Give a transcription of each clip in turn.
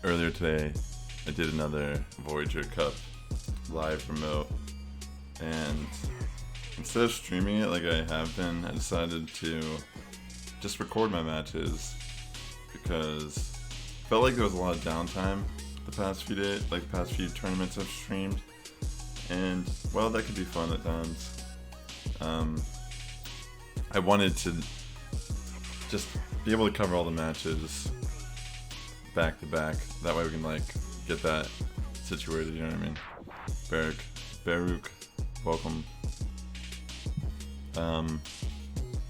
earlier today, I did another Voyager Cup live remote, and instead of streaming it like I have been, I decided to just record my matches because I felt like there was a lot of downtime the past few days, like the past few tournaments I've streamed, and well, that could be fun at times. I wanted to just be able to cover all the matches back to back. That way we can like get that situated, you know what I mean? Baruch, welcome.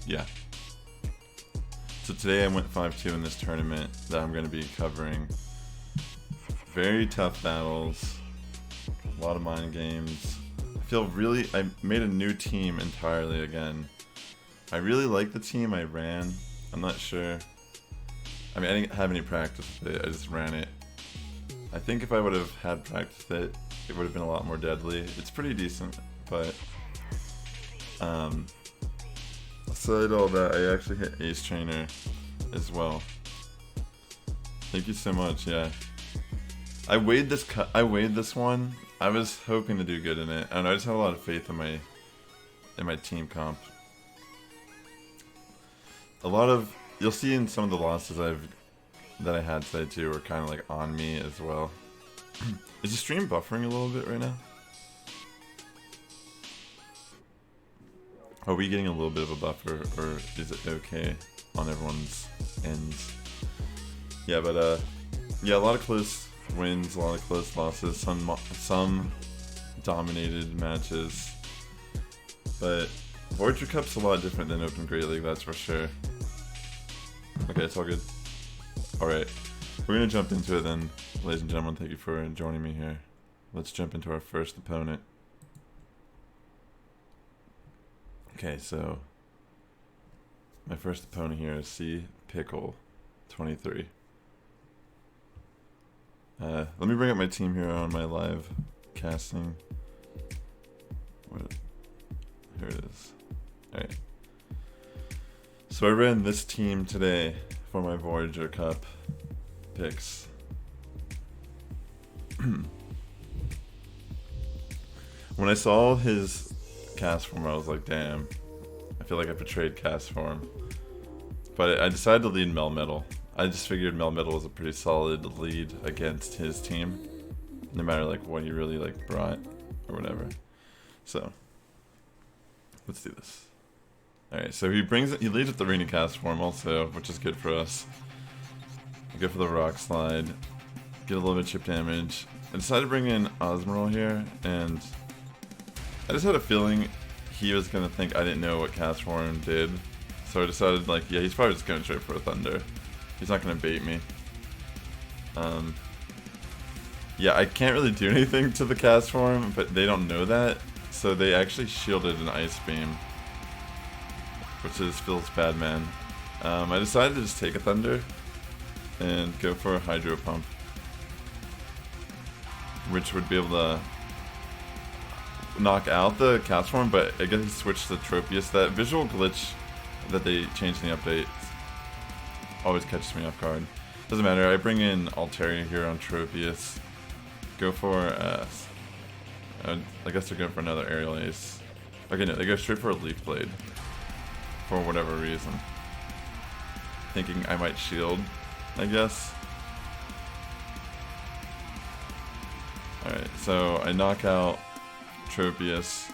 Yeah. So today I went 5-2 in this tournament that I'm going to be covering. Very tough battles, a lot of mind games. I made a new team entirely again. I really like the team I ran. I'm not sure. I mean, I didn't have any practice with it, I just ran it. I think if I would have had practice with it, it would have been a lot more deadly. It's pretty decent, but aside all that, I actually hit Ace Trainer as well. Thank you so much, yeah. I weighed this one. I was hoping to do good in it, and I just had a lot of faith in my team comp. You'll see in some of the losses that I had today too were kind of like on me as well. Is the stream buffering a little bit right now? Are we getting a little bit of a buffer, or is it okay on everyone's ends? Yeah, but yeah, a lot of close wins, a lot of close losses, some dominated matches. But Voyager Cup's a lot different than Open Great League, that's for sure. Okay, it's all good. Alright, we're gonna jump into it then, ladies and gentlemen. Thank you for joining me here. Let's jump into our first opponent. Okay, so my first opponent here is C Pickle 23. Let me bring up my team here on my live casting. Here it is. Alright. So I ran this team today for my Voyager Cup picks. When I saw his cast form, I was like, damn, I feel like I betrayed cast form. But I decided to lead Melmetal. I just figured Melmetal was a pretty solid lead against his team, no matter like what he really like brought or whatever. So let's do this. Alright, so he leads with the Arena cast form also, which is good for us. I go for the Rock Slide, get a little bit of chip damage. I decided to bring in Osmeril here, and I just had a feeling he was going to think I didn't know what cast form did. So I decided, like, yeah, he's probably just going straight for a Thunder. He's not going to bait me. Yeah, I can't really do anything to the cast form, but they don't know that. So they actually shielded an Ice Beam, which feels bad, man. I decided to just take a Thunder and go for a Hydro Pump, which would be able to knock out the cast form, but I guess he switched to Tropius. That visual glitch that they changed in the update always catches me off guard. Doesn't matter, I bring in Altaria here on Tropius. Go for, I guess they're going for another Aerial Ace. Okay, no, they go straight for a Leaf Blade. For whatever reason. Thinking I might shield, I guess. Alright, so I knock out Tropius.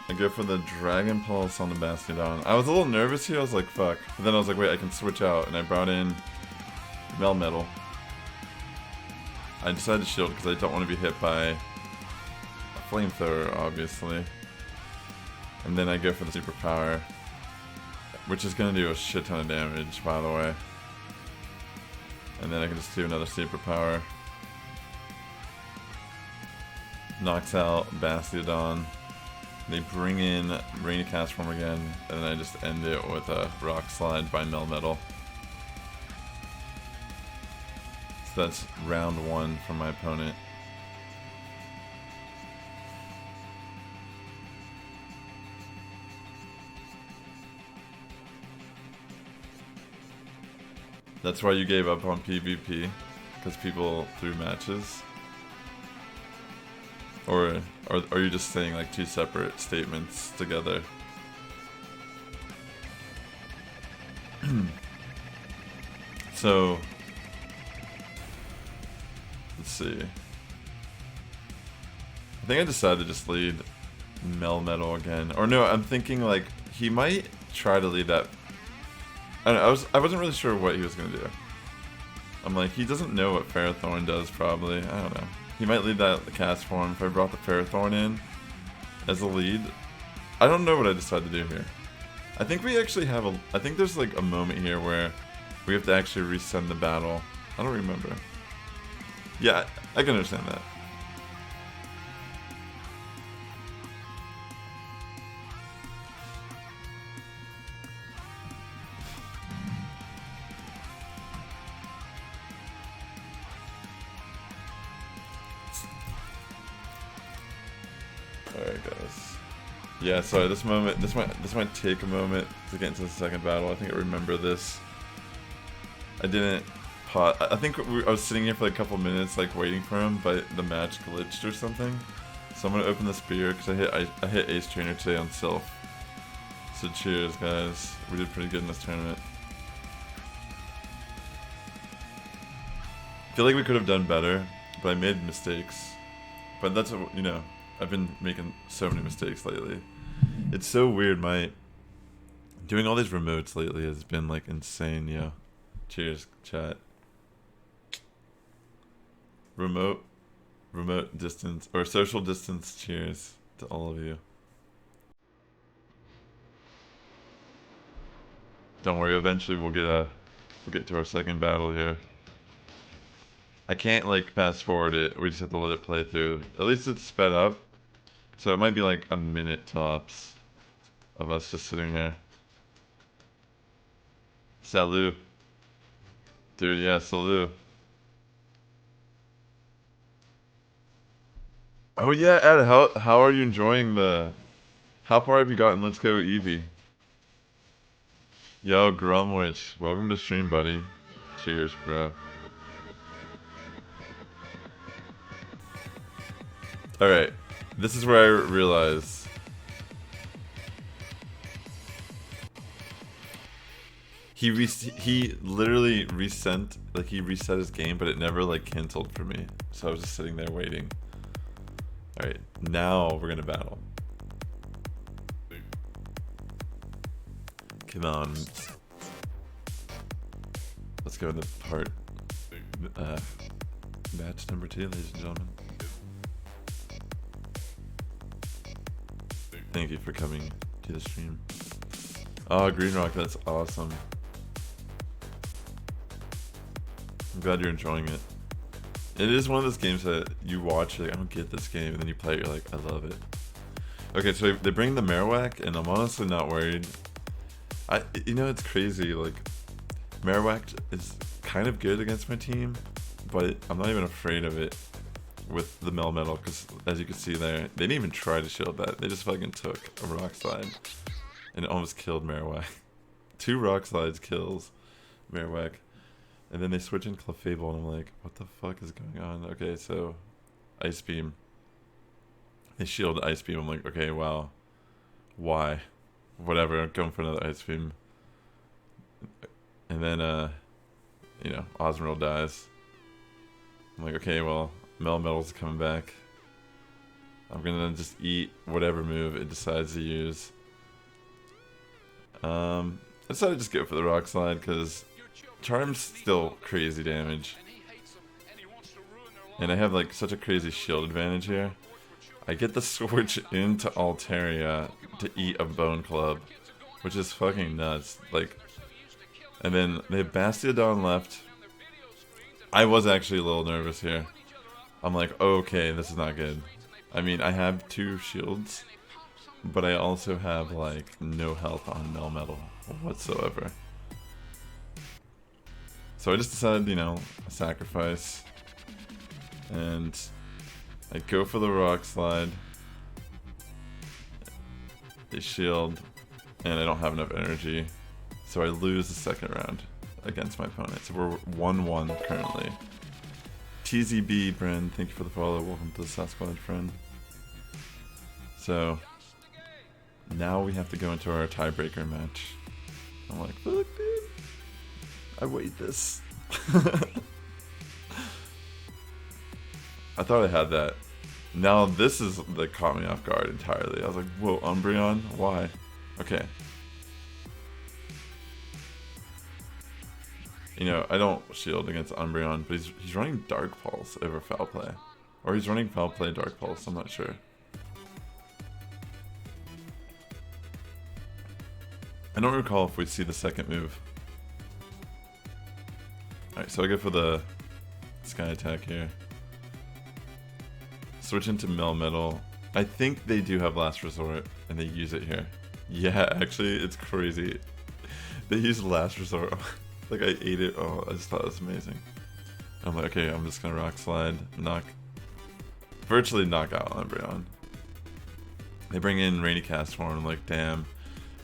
I go for the Dragon Pulse on the Bastiodon. I was a little nervous here, I was like, fuck. But then I was like, wait, I can switch out, and I brought in Melmetal. I decided to shield because I don't want to be hit by a Flamethrower, obviously. And then I go for the Superpower, which is going to do a shit ton of damage, by the way. And then I can just do another Superpower. Knocks out Bastiodon. They bring in Rainy Cast Form again, and then I just end it with a Rock Slide by Melmetal. So that's round one from my opponent. That's why you gave up on PvP? Because people threw matches? Or are you just saying like two separate statements together? So, let's see. I think I decided to just lead Melmetal again. Or no, I'm thinking like he might try to lead that. I don't know, I wasn't really sure what he was gonna do. I'm like, he doesn't know what Ferrothorn does probably. I don't know. He might lead that cast form if I brought the Ferrothorn in as a lead. I don't know what I decided to do here. I think we actually have a... I think there's like a moment here where we have to actually resend the battle. I don't remember. Yeah, I can understand that. Alright guys. Yeah, sorry, this might take a moment to get into the second battle. I think I remember this. I didn't pause. I think I was sitting here for like a couple minutes like waiting for him, but the match glitched or something. So I'm gonna open the spear because I hit Ace Trainer today on Sylph. So cheers guys. We did pretty good in this tournament. I feel like we could have done better, but I made mistakes. But that's, you know, I've been making so many mistakes lately. It's so weird, doing all these remotes lately has been like insane, yo. Cheers, chat. Remote distance, or social distance cheers to all of you. Don't worry, eventually we'll get to our second battle here. I can't like fast forward it, we just have to let it play through. At least it's sped up. So it might be like a minute tops of us just sitting here. Salut. Dude, yeah, salut. Oh yeah, Ed, how are you enjoying how far have you gotten Let's Go Eevee? Yo, Grumwich, welcome to stream, buddy. Cheers, bro. Alright, this is where I realize he literally reset his game, but it never like canceled for me. So I was just sitting there waiting. Alright, now we're gonna battle. Come on. Let's go into part match number 2, ladies and gentlemen. Thank you for coming to the stream. Oh, Green Rock, that's awesome. I'm glad you're enjoying it. It is one of those games that you watch, you're like, I don't get this game, and then you play it, you're like, I love it. Okay, so they bring the Marowak, and I'm honestly not worried. You know, it's crazy, like, Marowak is kind of good against my team, but I'm not even afraid of it with the Melmetal, because as you can see there, they didn't even try to shield that. They just fucking took a Rock Slide, and it almost killed Marowak. 2 Rock Slides kills Marowak. And then they switch in Clefable, and I'm like, what the fuck is going on? Okay, so Ice Beam. They shield Ice Beam. I'm like, okay, wow. Why? Whatever, I'm going for another Ice Beam. And then, you know, Osmeril dies. I'm like, okay, well, Melmetal's coming back. I'm gonna just eat whatever move it decides to use. I decided to just go for the Rock Slide, because Charm's still crazy damage. And I have like such a crazy shield advantage here. I get the switch into Altaria to eat a Bone Club, which is fucking nuts. Like, and then they have Bastiodon left. I was actually a little nervous here. I'm like, oh, okay, this is not good. I mean, I have 2 shields, but I also have like no health on Melmetal whatsoever. So I just decided, you know, sacrifice, and I go for the Rock Slide. They shield, and I don't have enough energy, so I lose the second round against my opponent. So we're 1-1 currently. TZB, Brand, thank you for the follow. Welcome to the Sass Squad, friend. So now we have to go into our tiebreaker match. I'm like, fuck, dude. I wait this. I thought I had that. Now this is that caught me off guard entirely. I was like, whoa, Umbreon? Why? Okay. You know, I don't shield against Umbreon, but he's running Dark Pulse over Foul Play. Or he's running Foul Play Dark Pulse, I'm not sure. I don't recall if we see the second move. Alright, so I go for the Sky Attack here. Switch into Melmetal. I think they do have Last Resort, and they use it here. Yeah, actually, it's crazy. They use Last Resort. Like, I ate it. Oh, I just thought it was amazing. I'm like, okay, I'm just gonna Rock Slide, virtually knock out Umbreon. They bring in Rainy Cast Form. I'm like, damn.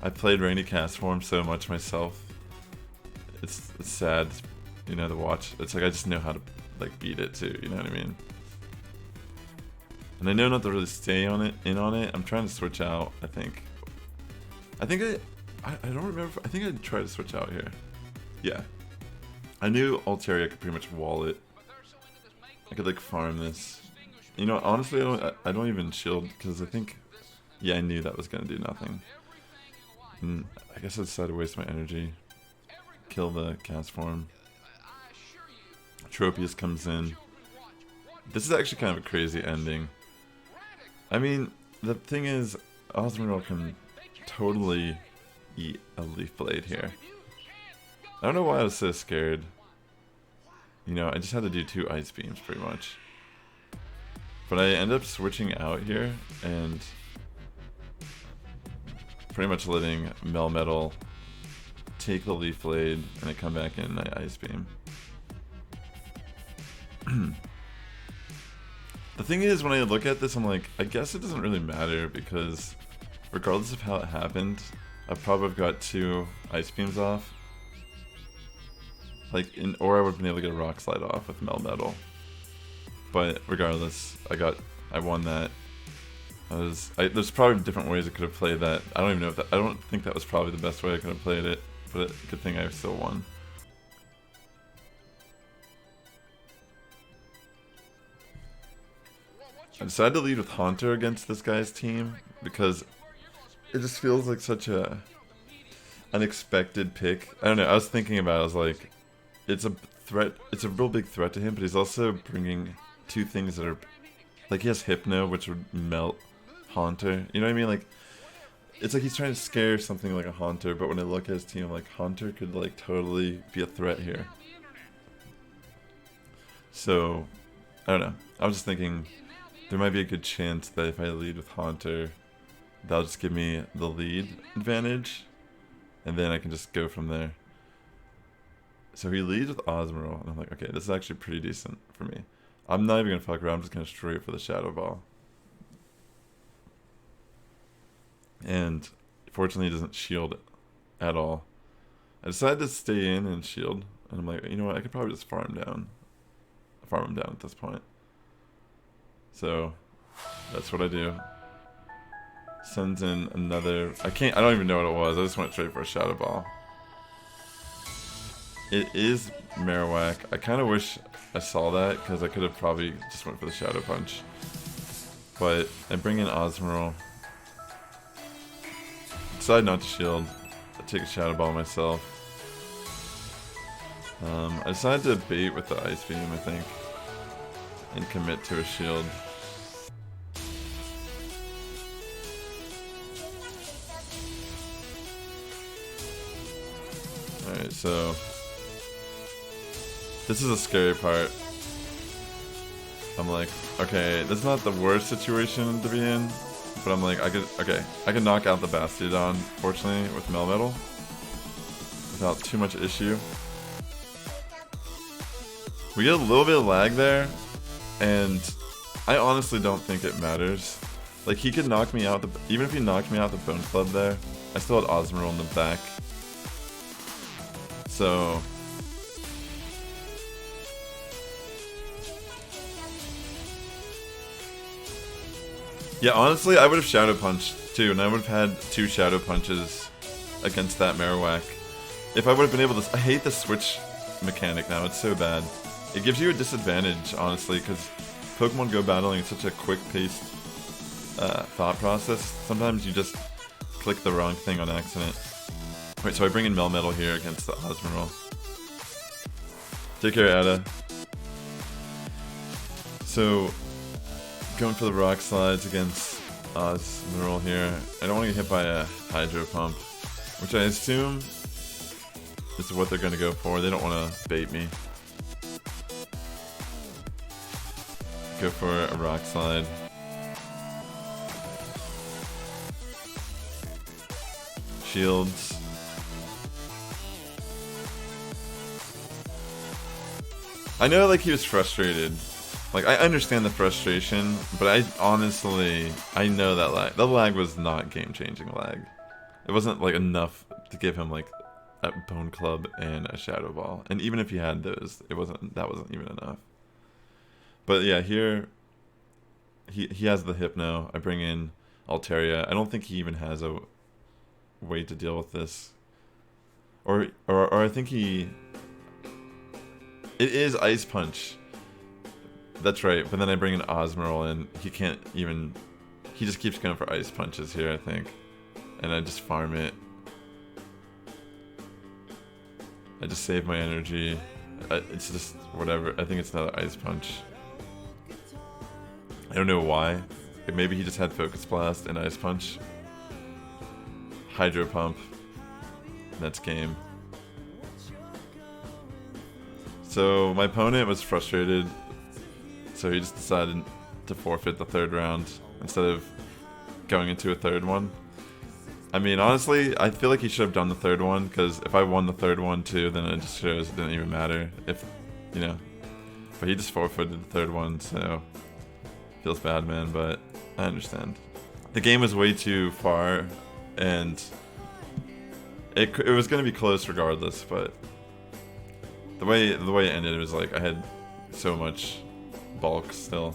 I played Rainy Cast Form so much myself. It's sad, you know, to watch. It's like I just know how to like beat it too. You know what I mean? And I know not to really stay on it, I'm trying to switch out. I don't remember. I think I tried to switch out here. Yeah. I knew Altaria could pretty much wall it. I could like farm this. You know, honestly, I don't even shield because I think, yeah, I knew that was gonna do nothing. And I guess I decided to waste my energy. Kill the cast form. Tropius comes in. This is actually kind of a crazy ending. I mean, the thing is, Osmoril can totally eat a Leaf Blade here. I don't know why I was so scared. You know, I just had to do 2 Ice Beams pretty much. But I end up switching out here and pretty much letting Melmetal take the Leaf Blade and I come back in and I Ice Beam. The thing is, when I look at this, I'm like, I guess it doesn't really matter because regardless of how it happened, I probably got 2 Ice Beams off. Like, or I would have been able to get a Rock Slide off with Melmetal. But regardless, I won that. There's probably different ways I could have played that. I don't even know if that, I don't think that was probably the best way I could have played it, but good thing I still won. I decided to lead with Haunter against this guy's team because it just feels like such a unexpected pick. I don't know, I was thinking about it, I was like, it's a threat, it's a real big threat to him, but he's also bringing 2 things that are, like he has Hypno, which would melt Haunter, you know what I mean? Like, it's like he's trying to scare something like a Haunter, but when I look at his team, I'm like, Haunter could like totally be a threat here. So, I don't know, I was just thinking, there might be a good chance that if I lead with Haunter, that'll just give me the lead advantage, and then I can just go from there. So he leads with Osmoril, and I'm like, okay, this is actually pretty decent for me. I'm not even going to fuck around, I'm just going to straight for the Shadow Ball. And fortunately, he doesn't shield at all. I decided to stay in and shield, and I'm like, you know what, I could probably just farm him down at this point. So that's what I do. Sends in another, I don't even know what it was, I just went straight for a Shadow Ball. It is Marowak. I kind of wish I saw that because I could have probably just went for the Shadow Punch. But I bring in Osmoril. Decide not to shield. I take a Shadow Ball myself. I decided to bait with the Ice Beam, I think, and commit to a shield. Alright, so this is a scary part. I'm like, okay, this is not the worst situation to be in, but I'm like, I could knock out the Bastiodon, fortunately, with Melmetal without too much issue. We get a little bit of lag there, and I honestly don't think it matters. Like, he could knock me out, even if he knocked me out the Bone Club there, I still had Osmoril in the back. So, Yeah, honestly, I would have Shadow Punched too, and I would have had 2 Shadow Punches against that Marowak. If I would have been able to... I hate the switch mechanic now, it's so bad. It gives you a disadvantage, honestly, because Pokemon Go battling is such a quick-paced thought process. Sometimes you just click the wrong thing on accident. Wait, so I bring in Melmetal here against the Osmoral. Take care, Ada. So, going for the Rock Slides against Osmoral here. I don't want to get hit by a Hydro Pump, which I assume is what they're going to go for. They don't want to bait me. Go for a Rock Slide. Shields. I know, like, he was frustrated. Like, I understand the frustration, but I honestly, I know that lag. The lag was not game-changing lag. It wasn't, like, enough to give him, like, a Bone Club and a Shadow Ball. And even if he had those, that wasn't even enough. But yeah, here, he has the Hypno. I bring in Altaria. I don't think he even has a way to deal with this. Or I think he... It is Ice Punch. That's right, but then I bring in Osmoral and he can't even... He just keeps going for Ice Punches here, I think. And I just farm it. I just save my energy. It's just whatever. I think it's another Ice Punch. I don't know why. Maybe he just had Focus Blast and Ice Punch. Hydro Pump. That's game. So my opponent was frustrated, so he just decided to forfeit the 3rd round instead of going into a 3rd one. I mean, honestly, I feel like he should have done the 3rd one, because if I won the 3rd one too, then it just shows it didn't even matter if, you know. But he just forfeited the 3rd one, so feels bad, man, but I understand. The game was way too far, and it was going to be close regardless, but the way it ended, it was like I had so much bulk still.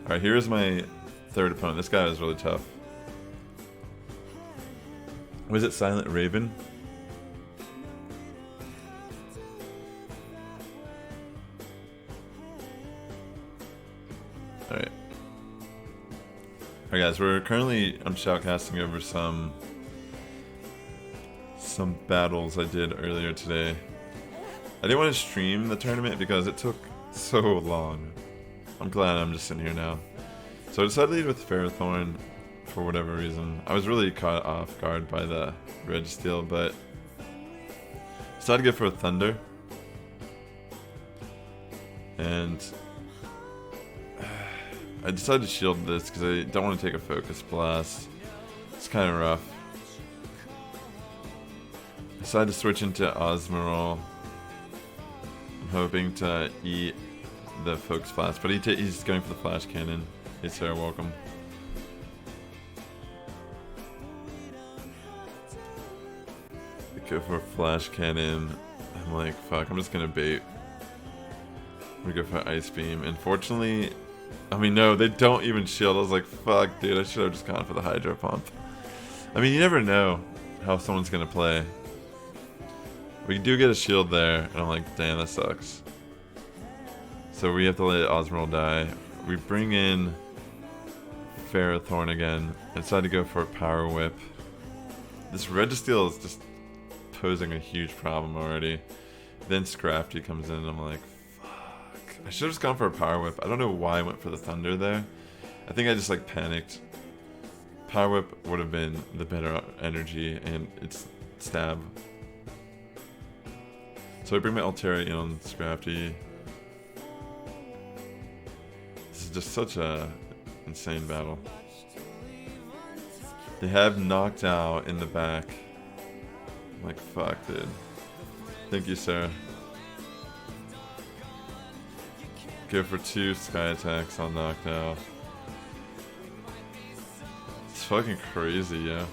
Alright, here's my 3rd opponent. This guy was really tough. Was it Silent Raven? Alright. Alright guys, I'm shoutcasting over some battles I did earlier today. I didn't want to stream the tournament because it took so long. I'm glad I'm just sitting here now. So I decided to lead with Ferrothorn for whatever reason. I was really caught off guard by the Registeel, but decided to go for a Thunder. And I decided to shield this because I don't want to take a Focus Blast. It's kind of rough. Decided to switch into Osmoral. Hoping to eat the Focus Blast, but he's going for the Flash Cannon. Hey Sarah, welcome. I go for a Flash Cannon. I'm like, fuck, I'm just gonna bait. I'm gonna go for Ice Beam. Unfortunately, I mean, no, they don't even shield. I was like, fuck, dude, I should have just gone for the Hydro Pump. I mean, you never know how someone's gonna play. We do get a shield there, and I'm like, damn, that sucks. So we have to let Osmoral die. We bring in Ferrothorn again. I decided to go for a Power Whip. This Registeel is just posing a huge problem already. Then Scrafty comes in, and I'm like, fuck. I should have just gone for a Power Whip. I don't know why I went for the Thunder there. I think I just like panicked. Power Whip would have been the better energy, and it's stab. So I bring my Altaria in on Scrafty. This is just such a insane battle. They have knocked out in the back. I'm like, fuck, dude. Thank you, Sarah. Go for 2 Sky Attacks on knocked out. It's fucking crazy, yeah.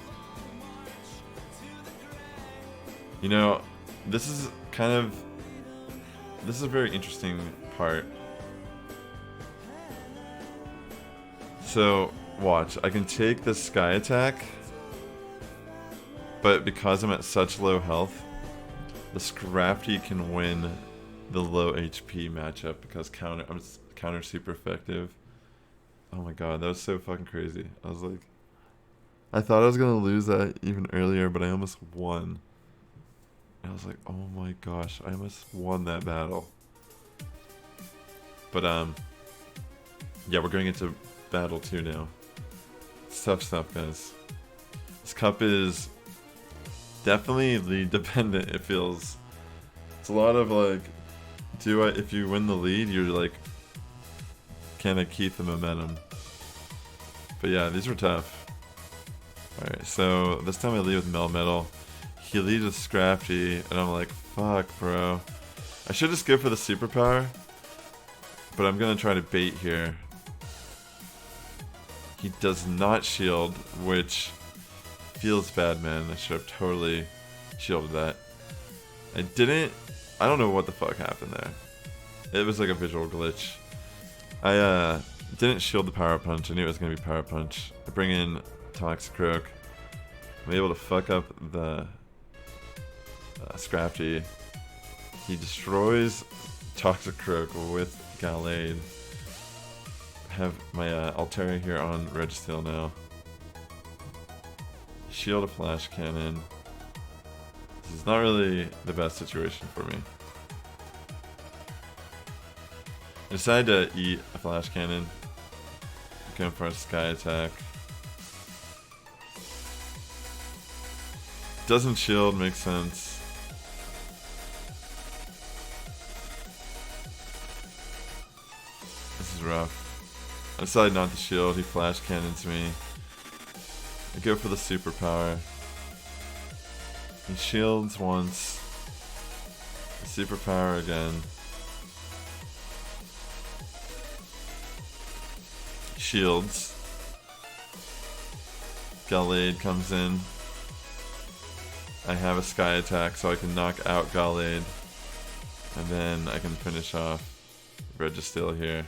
You know, this is a very interesting part. So, watch. I can take the sky attack, but because I'm at such low health, the Scrafty can win the low HP matchup because counter super effective. Oh my god, that was so fucking crazy. I was like, I thought I was gonna lose that even earlier, but I almost won. And I was like, oh my gosh, I almost won that battle. But yeah, we're going into battle 2 now. It's tough stuff, guys. This cup is definitely lead dependent. It feels, it's a lot of like, if you win the lead, you're like, can I keep the momentum? But yeah, these were tough. Alright, so this time I lead with Melmetal. He leads with Scrafty, and I'm like, fuck, bro. I should just go for the superpower, but I'm gonna try to bait here. He does not shield, which feels bad, man. I should have totally shielded that. I didn't. I don't know what the fuck happened there. It was like a visual glitch. I didn't shield the Power Punch. I knew it was going to be Power Punch. I bring in Toxicroak. I'm able to fuck up the Scrafty. He destroys Toxicroak with Gallade. I have my Altaria here on Registeel now. Shield a Flash Cannon. This is not really the best situation for me. I decided to eat a Flash Cannon. Going for a Sky Attack. Doesn't shield, makes sense. This is rough. I decided not to shield, he Flash Cannons me. I go for the superpower. He shields once. The superpower again. Shields. Gallade comes in. I have a Sky Attack so I can knock out Gallade. And then I can finish off Registeel here.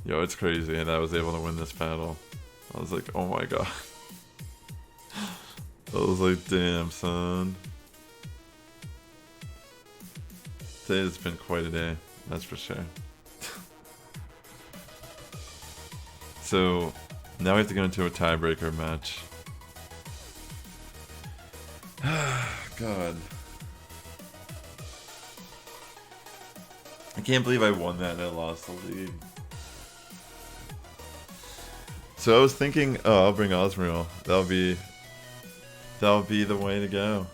Yo, it's crazy that I was able to win this battle. I was like, oh my god. I was like, damn, son. Today has been quite a day, that's for sure. So, now we have to go into a tiebreaker match. God. I can't believe I won that and I lost the lead. So I was thinking, oh, I'll bring Osmuriel. That'll be the way to go.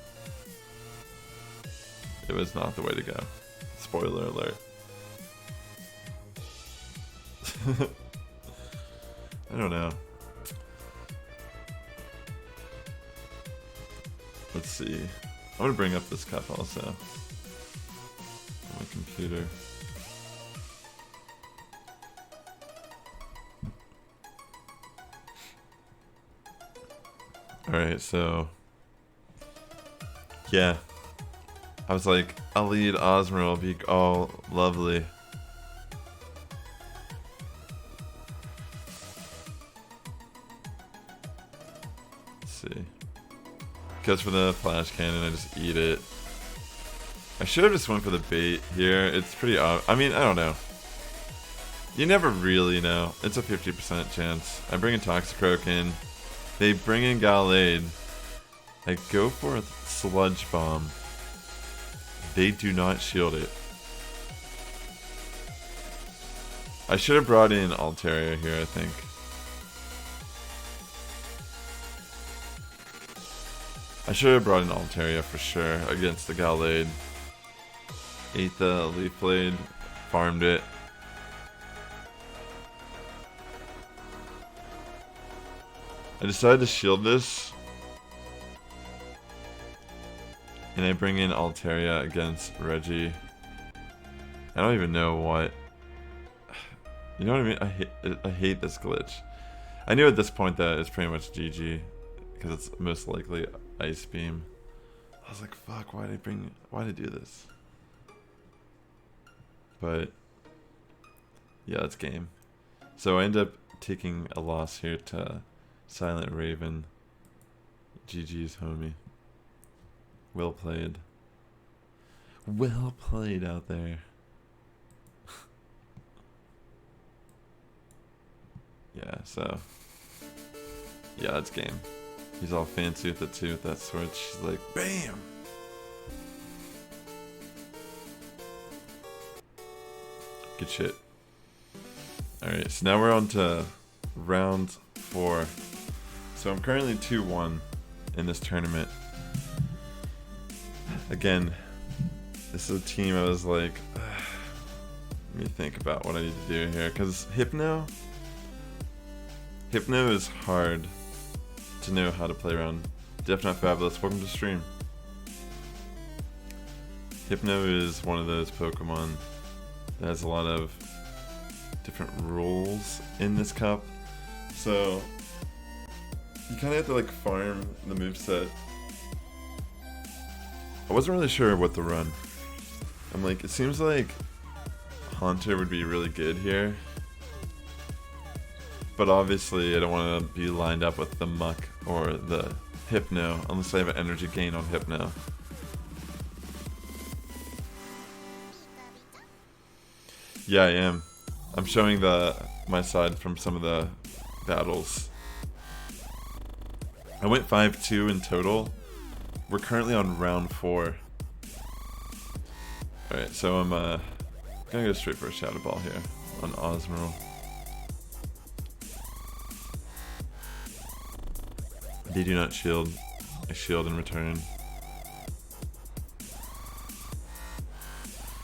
It was not the way to go. Spoiler alert. I don't know. Let's see. I'm gonna bring up this cup also. On my computer. Alright, so yeah. I was like, I'll lead Osmuriel, be all lovely. Let's see. Goes for the Flash Cannon, I just eat it. I should have just went for the bait here. It's pretty I mean, I don't know. You never really know. It's a 50% chance. I bring a Toxicroak in. They bring in Gallade. I go for a Sludge Bomb. They do not shield it. I should have brought in Altaria here, I think. I should have brought in Altaria for sure against the Gallade. Ate the Leaf Blade, farmed it. I decided to shield this. And I bring in Altaria against Reggie. I don't even know what. You know what I mean? I hate this glitch. I knew at this point that it's pretty much GG. Because it's most likely Ice Beam. I was like, fuck, why did I do this? But yeah, it's game. So I end up taking a loss here to Silent Raven. GG's, homie. Well played. Well played out there. Yeah, so. Yeah, that's game. He's all fancy with it too, with that sword. She's like, BAM! Good shit. Alright, so now we're on to round 4. So I'm currently 2-1 in this tournament. Again, this is a team I was like, let me think about what I need to do here. Because Hypno is hard to know how to play around. Def Not Fabulous, welcome to stream. Hypno is one of those Pokemon that has a lot of different rules in this cup. So you kind of have to like farm the moveset. I wasn't really sure what to run. I'm like, it seems like Haunter would be really good here. But obviously I don't want to be lined up with the Muck or the Hypno unless I have an energy gain on Hypno. Yeah, I am. I'm showing my side from some of the battles. I went 5-2 in total. We're currently on round 4. Alright, so I'm gonna go straight for a Shadow Ball here on Osmeril. They do not shield. I shield in return.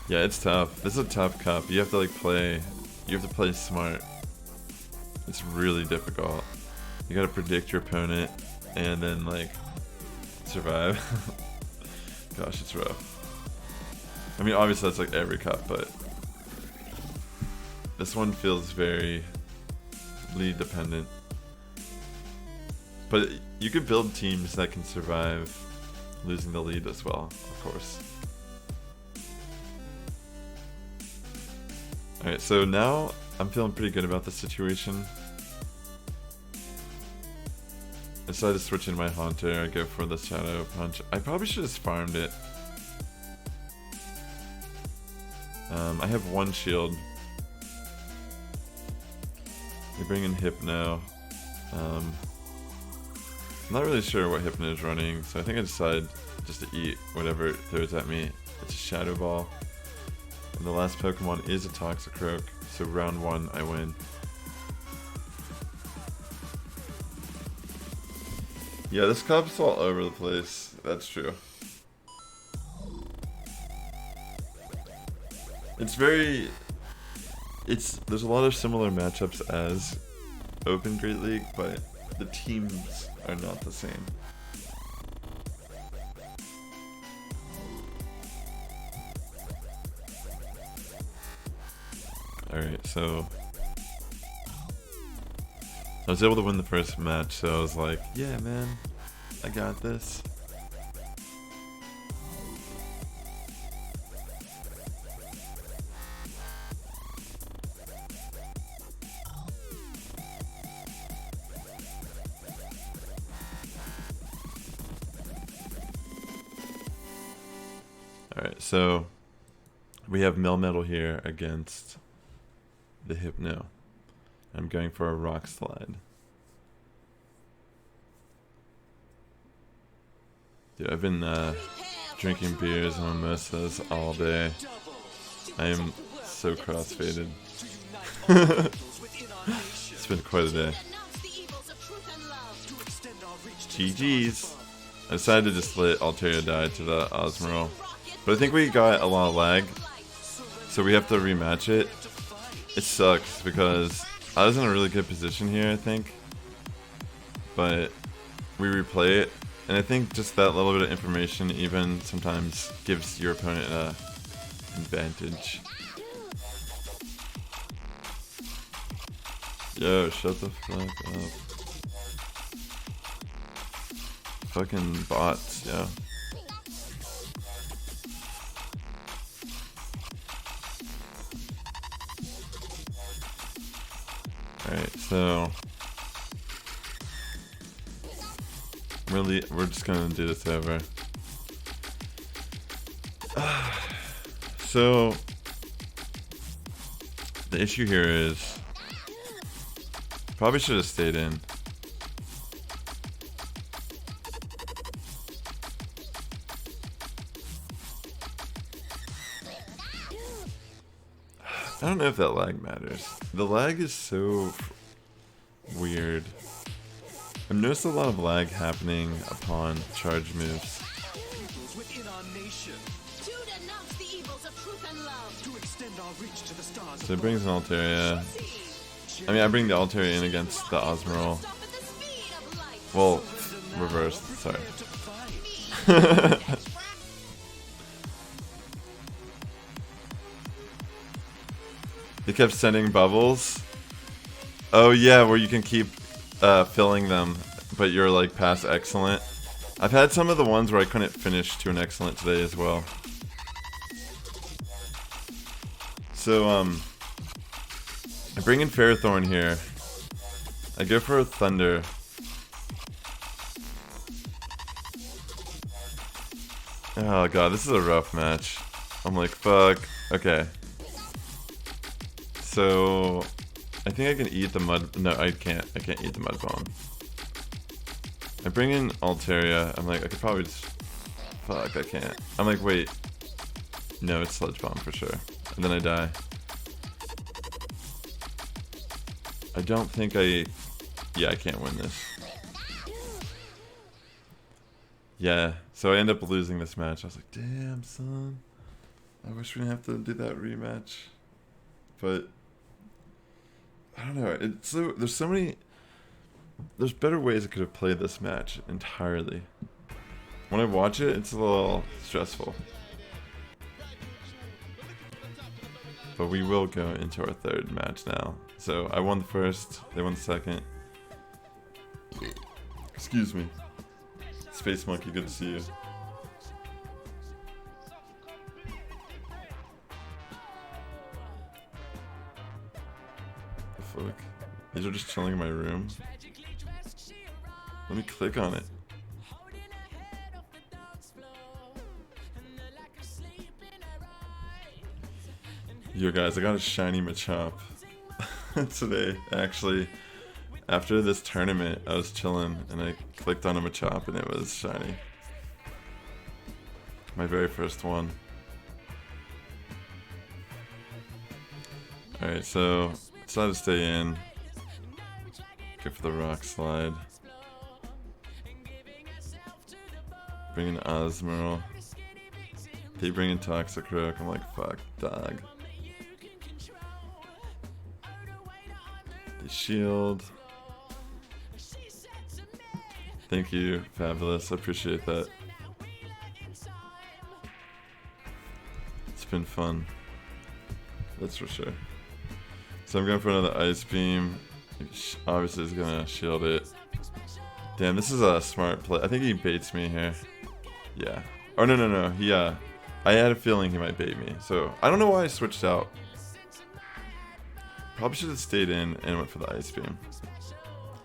Yeah, it's tough. This is a tough cup. You have to like play. You have to play smart. It's really difficult. You gotta predict your opponent and then like survive. Gosh, it's rough. I mean, obviously that's like every cup, but this one feels very lead dependent. But you could build teams that can survive losing the lead as well, of course. Alright, so now I'm feeling pretty good about the situation. I decided to switch in my Haunter. I go for the Shadow Punch. I probably should have farmed it. I have 1 shield. We bring in Hypno. I'm not really sure what Hypno is running, so I think I decide just to eat whatever it throws at me. It's a Shadow Ball. And the last Pokemon is a Toxicroak, so round 1 I win. Yeah, this cup's all over the place. That's true. There's a lot of similar matchups as Open Great League, but the teams are not the same. Alright, so I was able to win the first match, so I was like, yeah man, I got this. Alright, so we have Melmetal here against the Hypno. I'm going for a Rock Slide. Dude, I've been drinking beers and mimosas all day. I am so crossfaded. It's been quite a day. GG's. I decided to just let Altaria die to the Osmeril. But I think we got a lot of lag, so we have to rematch it. It sucks because I was in a really good position here, I think. But we replay it, and I think just that little bit of information even sometimes gives your opponent an advantage. Yo, shut the fuck up. Fucking bots, yo. Alright, so really, we're just gonna do this over. So the issue here is probably should have stayed in. I don't know if that lag matters. The lag is so weird. I've noticed a lot of lag happening upon charge moves. So it brings an Altaria. I mean, I bring the Altaria in against the Osmoral. Well, reversed, sorry. They kept sending bubbles. Oh yeah, where you can keep filling them, but you're like past excellent. I've had some of the ones where I couldn't finish to an excellent today as well. So I bring in Ferrothorn here. I go for a Thunder. Oh god, this is a rough match. I'm like, fuck. Okay. So I think I can eat the mud. No, I can't. I can't eat the mud bomb. I bring in Altaria. I'm like, I could probably just. Fuck, I can't. I'm like, wait. No, it's Sludge Bomb for sure. And then I die. I don't think I. Yeah, I can't win this. Yeah, so I end up losing this match. I was like, damn, son. I wish we didn't have to do that rematch. But I don't know. It's so there's so many. There's better ways I could have played this match entirely. When I watch it, it's a little stressful. But we will go into our third match now. So I won the first, they won the second. Excuse me. Space Monkey, good to see you. The fuck? These are just chilling in my room. Let me click on it. Yo guys, I got a shiny Machop today, actually. After this tournament, I was chilling and I clicked on a Machop and it was shiny. My very first one. Alright, so decided to stay in. Go for the Rock Slide. Bring in Osmoral. They bring in Toxicroak. I'm like, fuck, dog. They shield. Thank you, Fabulous. I appreciate that. It's been fun. That's for sure. So I'm going for another Ice Beam. Obviously, he's gonna shield it. Damn, this is a smart play. I think he baits me here. Yeah. Oh, no. He, I had a feeling he might bait me. So, I don't know why I switched out. Probably should have stayed in and went for the Ice Beam.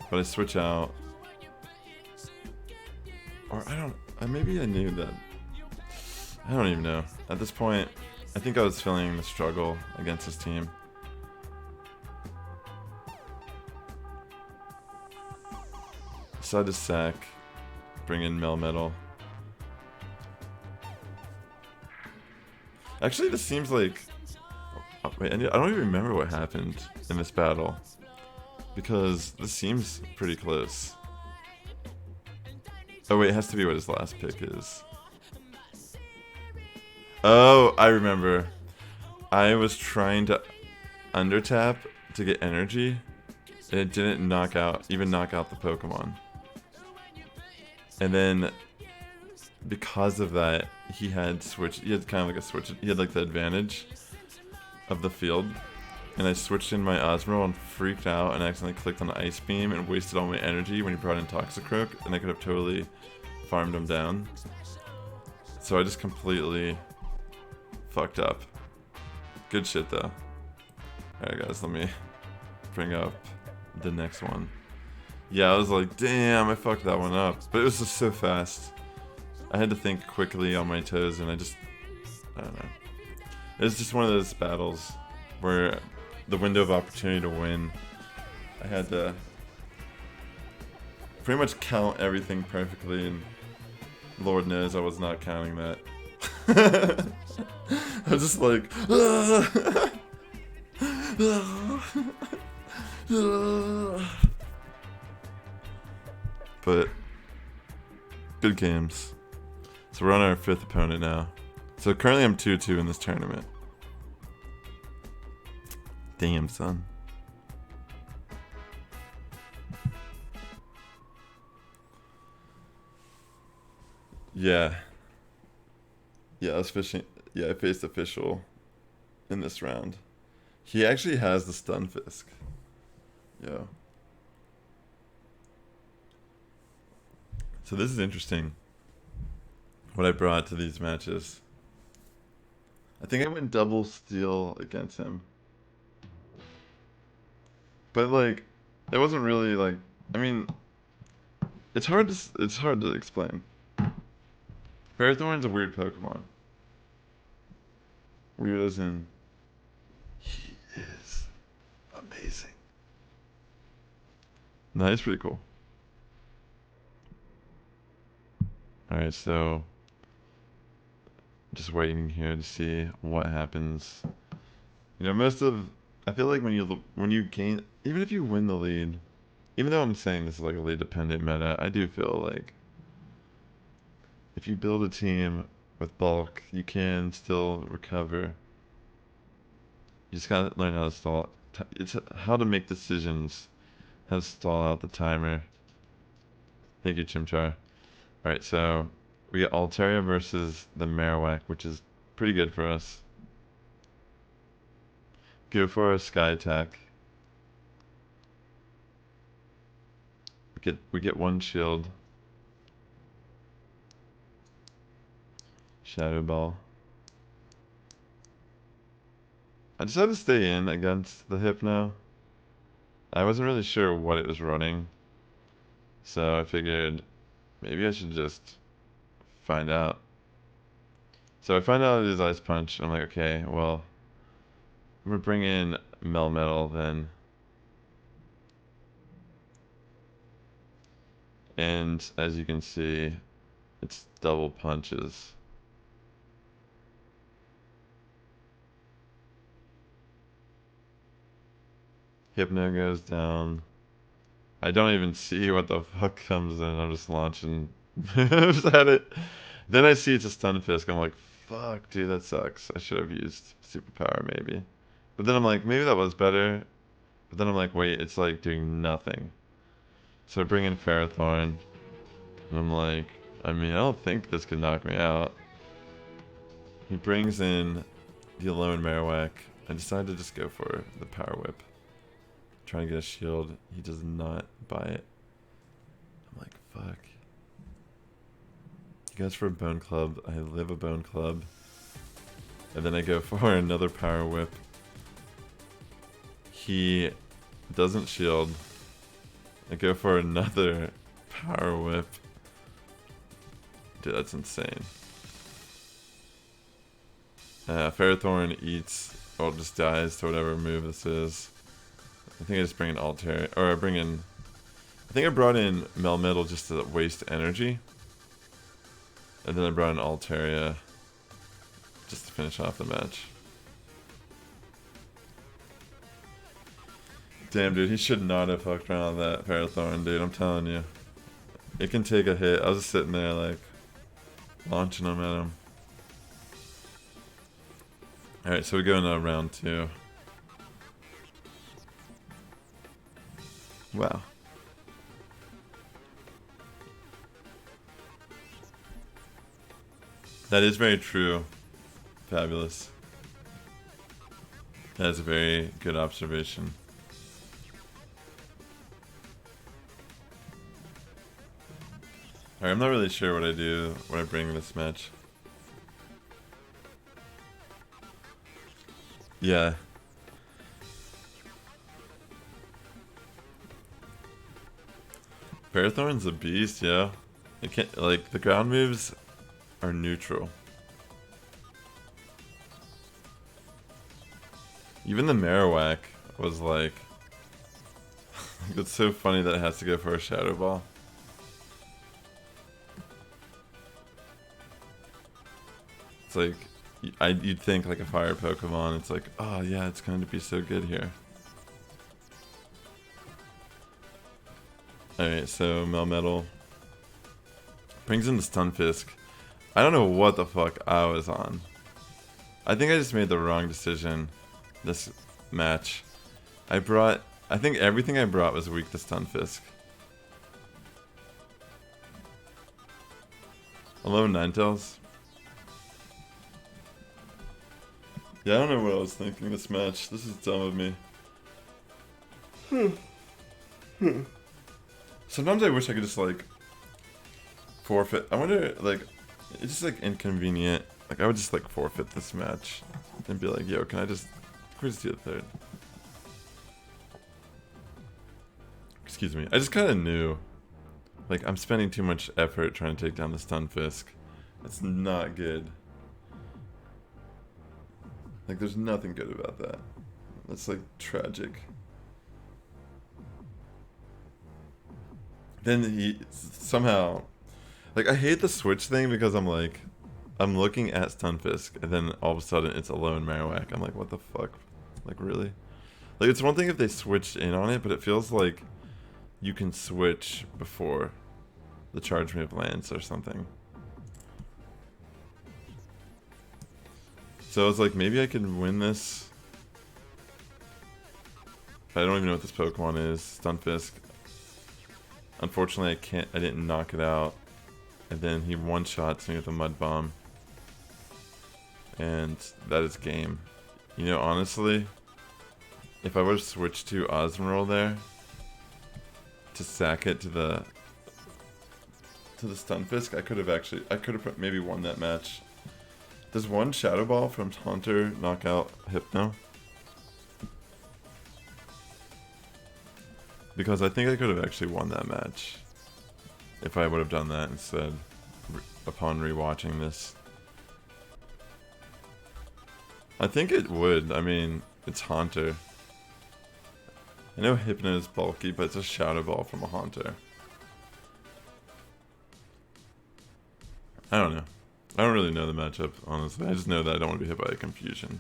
But I switch out. Or maybe I knew that. I don't even know. At this point, I think I was feeling the struggle against his team. Decide to sack. Bring in Melmetal. Actually, this seems like... Wait, I don't even remember what happened in this battle. Because this seems pretty close. Oh wait, it has to be what his last pick is. Oh, I remember. I was trying to undertap to get energy. And it didn't even knock out the Pokemon. And then, because of that, he had kind of like a switch. He had like the advantage of the field. And I switched in my Osmoral and freaked out and accidentally clicked on the Ice Beam and wasted all my energy when he brought in Toxicroak. And I could have totally farmed him down. So I just completely fucked up. Good shit though. Alright guys, let me bring up the next one. Yeah, I was like, damn, I fucked that one up. But it was just so fast. I had to think quickly on my toes, and I don't know. It was just one of those battles where the window of opportunity to win, I had to pretty much count everything perfectly, and Lord knows I was not counting that. I was just like, but good games. So we're on our 5th opponent now. So currently I'm 2-2 in this tournament. Damn, son. Yeah. Yeah, I was fishing. Yeah, I faced official in this round. He actually has the stun fisk. Yeah. So this is interesting. What I brought to these matches. I think I went double steal against him. But like, it wasn't really like. I mean, it's hard to explain. Ferrothorn's a weird Pokemon. Weird as in, he is amazing. No, he's pretty cool. Alright, so just waiting here to see what happens. You know, I feel like when you gain, even if you win the lead, even though I'm saying this is like a lead dependent meta, I do feel like if you build a team with bulk, you can still recover. You just gotta learn how to stall. It's how to make decisions, how to stall out the timer. Thank you, Chimchar. Alright, so we get Altaria versus the Marowak, which is pretty good for us. Go for a Sky attack. We get 1 shield. Shadow Ball. I decided to stay in against the Hypno. I wasn't really sure what it was running, so I figured maybe I should just find out. So I find out it is Ice Punch. I'm like, okay, well, I'm gonna bring in Melmetal then. And as you can see, it's double punches. Hypno goes down. I don't even see what the fuck comes in. I'm just launching moves at it. Then I see it's a stun fisk. I'm like, fuck, dude, that sucks. I should have used superpower maybe. But then I'm like, maybe that was better. But then I'm like, wait, it's like doing nothing. So I bring in Ferrothorn. And I'm like, I mean, I don't think this could knock me out. He brings in the Alone Marowak. I decided to just go for the Power Whip. Trying to get a shield. He does not buy it. I'm like, fuck. He goes for a Bone Club. I live a Bone Club. And then I go for another Power Whip. He doesn't shield. I go for another Power Whip. Dude, that's insane. Ferrothorn eats, or just dies to whatever move this is. I think I just bring in Altair, or I bring in. I think I brought in Melmetal just to waste energy, and then I brought in Altaria just to finish off the match. Damn, dude, he should not have fucked around with that Ferrothorn, dude. I'm telling you, it can take a hit. I was just sitting there like launching them at him. All right, so we go into round 2. Wow. That is very true. Fabulous. That is a very good observation. Alright, I'm not really sure what I do when I bring this match. Yeah. Parathorn's a beast, yeah. It can't, like, the ground moves are neutral. Even the Marowak was like... it's so funny that it has to go for a Shadow Ball. It's like, you'd think like a fire Pokemon, it's like, oh yeah, it's going to be so good here. Alright, so Melmetal brings in the Stunfisk. I don't know what the fuck I was on. I think I just made the wrong decision this match. I think everything I brought was weak to Stunfisk. Hello, Ninetales. Yeah, I don't know what I was thinking this match. This is dumb of me. Sometimes I wish I could just, like, forfeit. I wonder, like, it's just, like, inconvenient. Like, I would just, like, forfeit this match. And be like, yo, can I just do the third? Excuse me. I just kind of knew. Like, I'm spending too much effort trying to take down the Stunfisk. That's not good. Like, there's nothing good about that. That's, like, tragic. Then he somehow... Like, I hate the switch thing because I'm like... I'm looking at Stunfisk, and then all of a sudden it's a lone Marowak. I'm like, what the fuck? Like, really? Like, it's one thing if they switched in on it, but it feels like you can switch before the charge move lands or something. So I was like, maybe I can win this. I don't even know what this Pokemon is. Stunfisk. Unfortunately, I didn't knock it out. And then he one-shots me with a Mud Bomb. And that is game. You know, honestly, if I would have switched to Osmorol there to sack it to the Stunfisk, I could have maybe won that match. Does one Shadow Ball from Haunter knock out Hypno? Because I think I could have actually won that match if I would have done that instead upon rewatching this. I think it would. I mean, it's Haunter. I know Hypno is bulky, but it's a Shadow Ball from a Haunter. I don't know. I don't really know the matchup, honestly. I just know that I don't want to be hit by a confusion.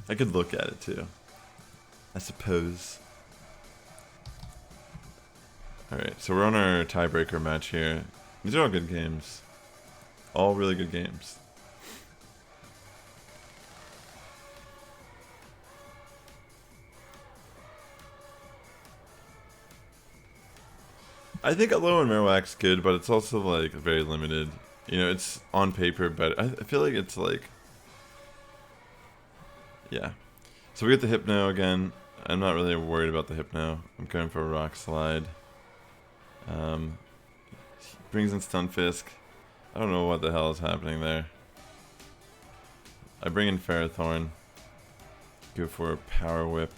I could look at it too, I suppose. Alright, so we're on our tiebreaker match here. These are all good games. All really good games. I think Alolan Marowak's good, but it's also, like, very limited. You know, it's on paper, but I feel like it's, like... Yeah. So we get the Hypno again. I'm not really worried about the Hypno. I'm going for a Rock Slide. Brings in Stunfisk. I don't know what the hell is happening there. I bring in Ferrothorn. Go for a Power Whip.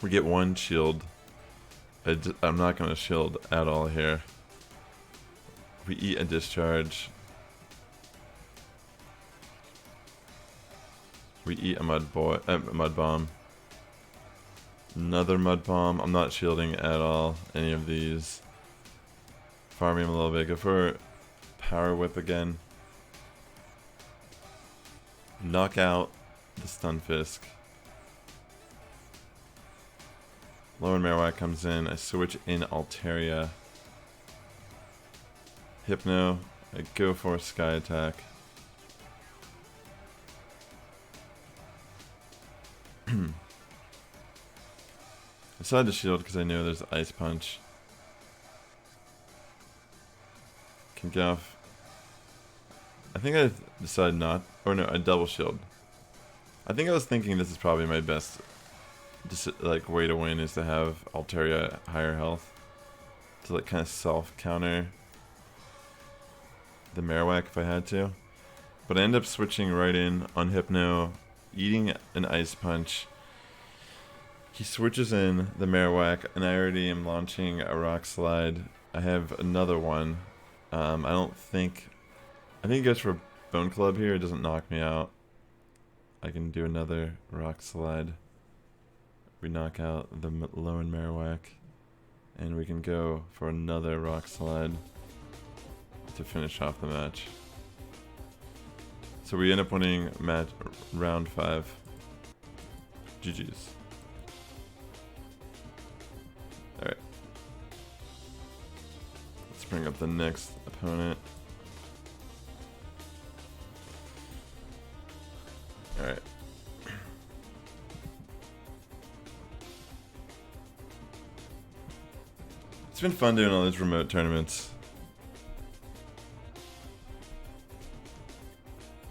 We get one shield. I'm not going to shield at all here. We eat a Discharge. We eat a Mud Bomb. Another Mud Bomb. I'm not shielding at all any of these. Farming him a little bit. Go for Power Whip again. Knock out the Stunfisk. Alolan Marowak comes in. I switch in Altaria. Hypno. I go for a Sky Attack. I decided to shield because I know there's Ice Punch. Can get off. I think I decided not. Or no, I double shield. I think I was thinking this is probably my best like way to win is to have Altaria higher health to like kind of self counter the Marowak if I had to, but I end up switching right in on Hypno, eating an Ice Punch, He switches in the Marowak, and I already am launching a Rock Slide. I have another one. I think he goes for Bone Club here. It doesn't knock me out. I can do another Rock Slide. We knock out the Lone Marowak, and we can go for another Rock Slide to finish off the match. So we end up winning round 5. GG's. Alright. Let's bring up the next opponent. Alright. It's been fun doing all these remote tournaments.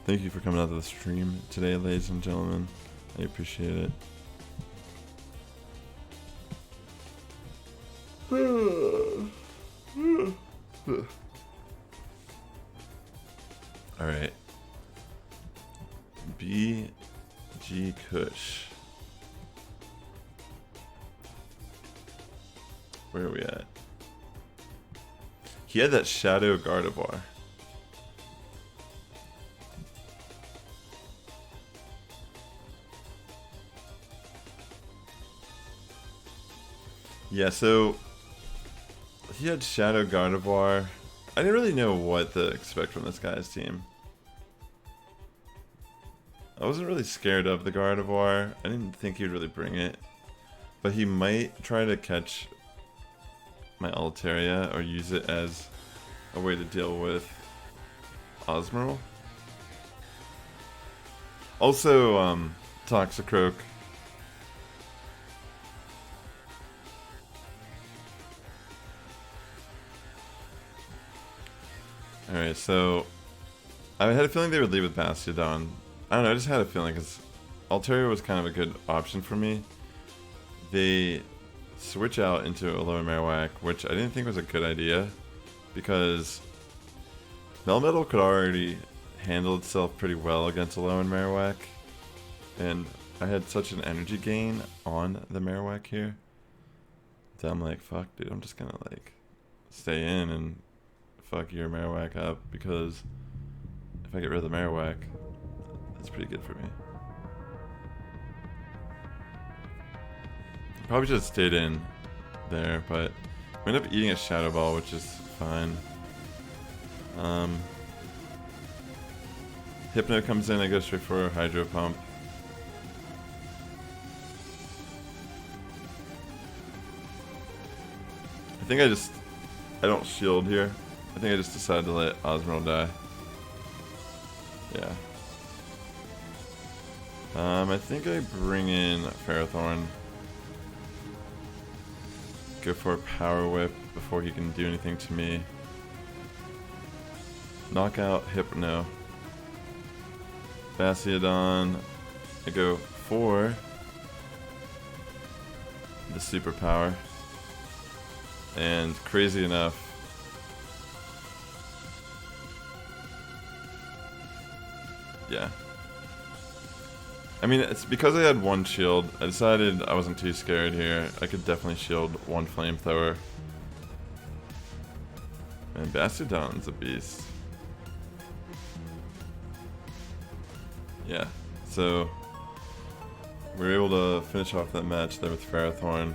Thank you for coming out to the stream today, ladies and gentlemen. I appreciate it. Alright. Beegkush. Where are we at? He had that Shadow Gardevoir. Yeah, so he had Shadow Gardevoir. I didn't really know what to expect from this guy's team. I wasn't really scared of the Gardevoir. I didn't think he'd really bring it. But he might try to catch my Altaria or use it as a way to deal with Osmeral. Also, Toxicroak. Alright, so I had a feeling they would leave with Bastiodon. I don't know, I just had a feeling because Altaria was kind of a good option for me. They switch out into a lower Marowak, which I didn't think was a good idea because Melmetal could already handle itself pretty well against a lower Marowak, and I had such an energy gain on the Marowak here that I'm like, fuck dude, I'm just gonna like stay in and fuck your Marowak up, because if I get rid of the Marowak, that's pretty good for me. Probably should have stayed in there, but we end up eating a Shadow Ball, which is fine. Hypno comes in, I go straight for Hydro Pump. I think I don't shield here. I think I just decided to let Osmeral die. Yeah. I think I bring in Ferrothorn. Go for a Power Whip before he can do anything to me. Knock out Hypno. Bastiodon. I go for the Superpower. And crazy enough, yeah. I mean, it's because I had one shield. I decided I wasn't too scared here. I could definitely shield one Flamethrower. And Bastiodon's a beast. Yeah, so we were able to finish off that match there with Ferrothorn.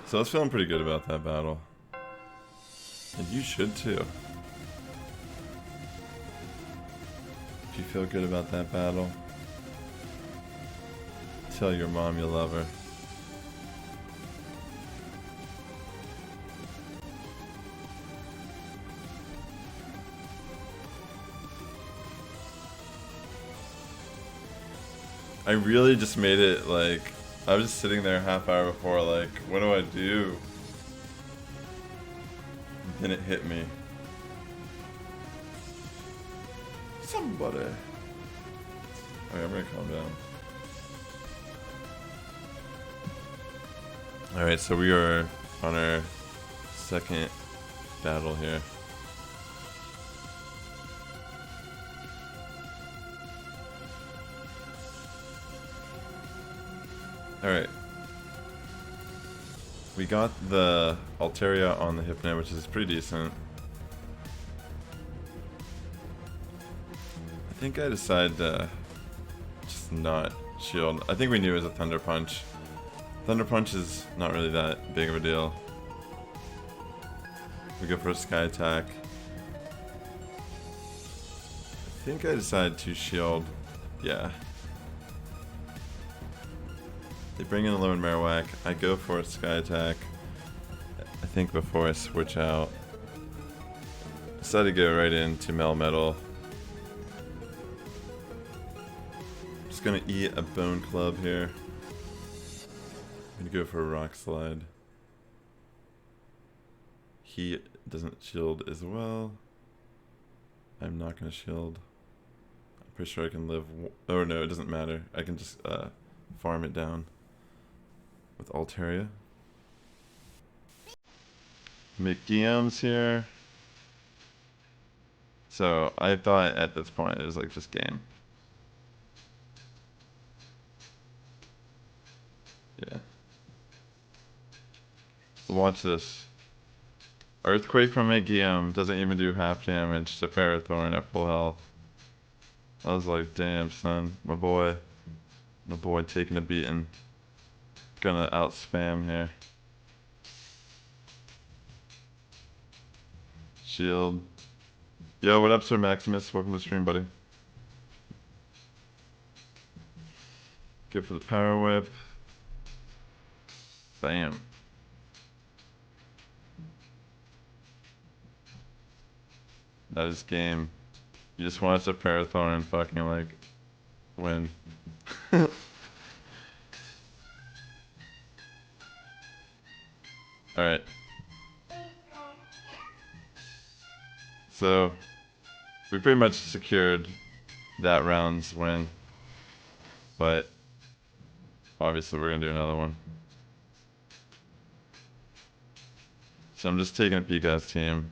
So I was feeling pretty good about that battle. And you should too. If you feel good about that battle, tell your mom you love her. I really just made it like, I was just sitting there a half hour before like, what do I do? Then it hit me. Somebody. Okay, I'm gonna calm down. Alright, so we are on our second battle here. Alright. We got the Altaria on the Hypno, which is pretty decent. I think I decided to just not shield. I think we knew it was a Thunder Punch. Thunder Punch is not really that big of a deal. We go for a Sky Attack. I think I decided to shield. Yeah. They bring in a Lone Marowak. I go for a Sky Attack. I think before I switch out. Decided to go right into Melmetal. Just gonna eat a Bone Club here. I'm gonna go for a Rock Slide. He doesn't shield as well. I'm not gonna shield. I'm pretty sure I can live. Oh no, it doesn't matter. I can just farm it down with Altaria. McGeom's here. So I thought at this point it was like just game. Yeah. Watch this. Earthquake from McGeom doesn't even do half damage to Ferrothorn at full health. I was like, damn son, my boy taking a beating. Gonna out spam here. Shield. Yo, what up, Sir Maximus? Welcome to the stream, buddy. Go for the Power Whip. Bam. That is game. You just watch the Parathorn and fucking like win. Alright. So we pretty much secured that round's win. But obviously we're gonna do another one. So I'm just taking a peek at his team.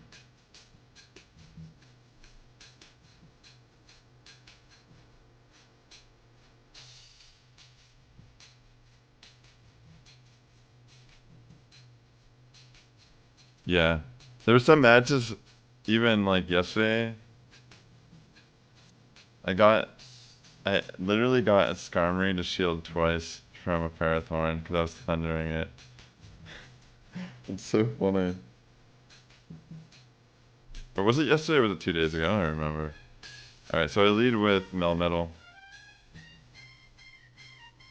Yeah. There were some matches, even like yesterday, I literally got a Skarmory to shield twice from a Parathorn because I was thundering it. It's so funny. Or was it yesterday or was it 2 days ago? I don't remember. Alright, so I lead with Melmetal.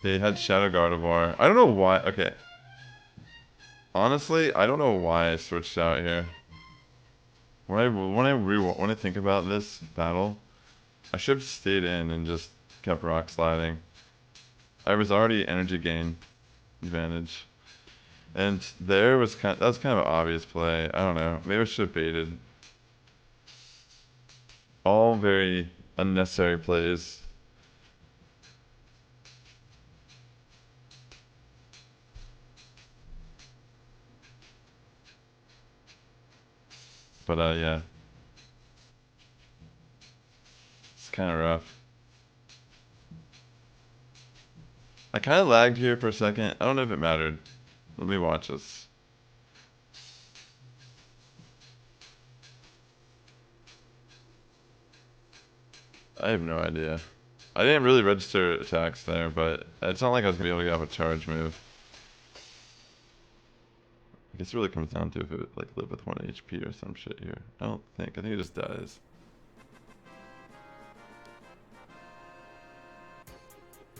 They had Shadow Gardevoir. I don't know why. Okay. Honestly, I don't know why I switched out here. When I think about this battle, I should have stayed in and just kept rock sliding. I was already energy gain advantage, and that was kind of an obvious play. I don't know. Maybe I should have baited. All very unnecessary plays. But yeah. It's kind of rough. I kind of lagged here for a second. I don't know if it mattered. Let me watch this. I have no idea. I didn't really register attacks there, but it's not like I was going to be able to get off a charge move. I guess it really comes down to if it would like live with 1 HP or some shit here. I don't think. I think it just dies.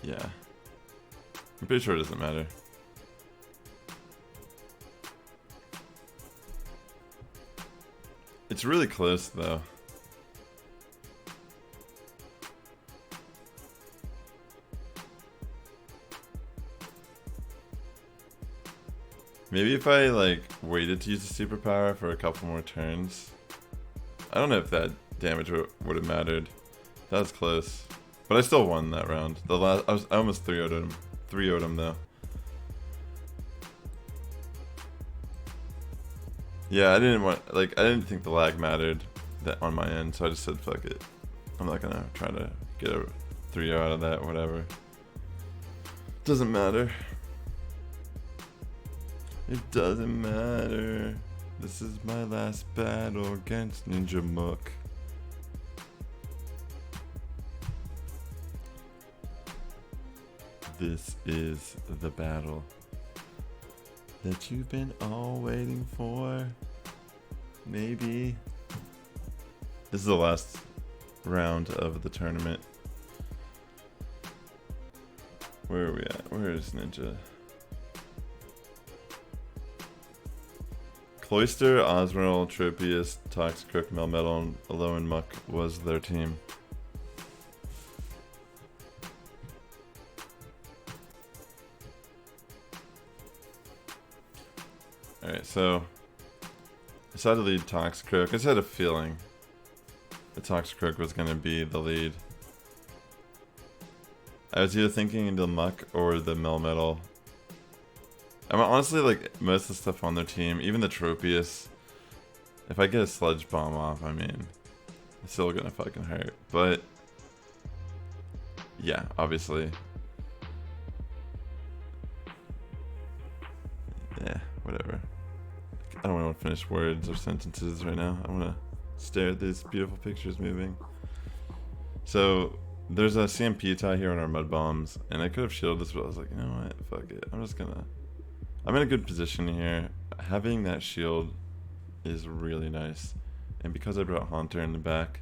Yeah. I'm pretty sure it doesn't matter. It's really close though. Maybe if I like waited to use the superpower for a couple more turns. I don't know if that damage would have mattered. That was close. But I still won that round. The last I almost 3-0'd him. 3-0'd him though. Yeah, I didn't think the lag mattered that on my end, so I just said fuck it. I'm not gonna try to get a 3-0 out of that, whatever. Doesn't matter. It doesn't matter. This is my last battle against Ninjamook. This is the battle that you've been all waiting for. Maybe. This is the last round of the tournament. Where are we at? Where is Ninja? Cloyster, Osmeril, Tropius, Toxicroak, Melmetal, and Alolan Muck was their team. Alright, so I decided to lead Toxicroak. I just had a feeling that Toxicroak was going to be the lead. I was either thinking into the Muck or the Melmetal. I mean, honestly, like, most of the stuff on their team, even the Tropius, if I get a Sludge Bomb off, I mean, it's still gonna fucking hurt. But, yeah, obviously. Yeah, whatever. I don't want to finish words or sentences right now. I want to stare at these beautiful pictures moving. So, there's a CMP tie here on our Mud Bombs, and I could have shielded this, but I was like, you know what, fuck it. I'm in a good position here. Having that shield is really nice. And because I brought Haunter in the back,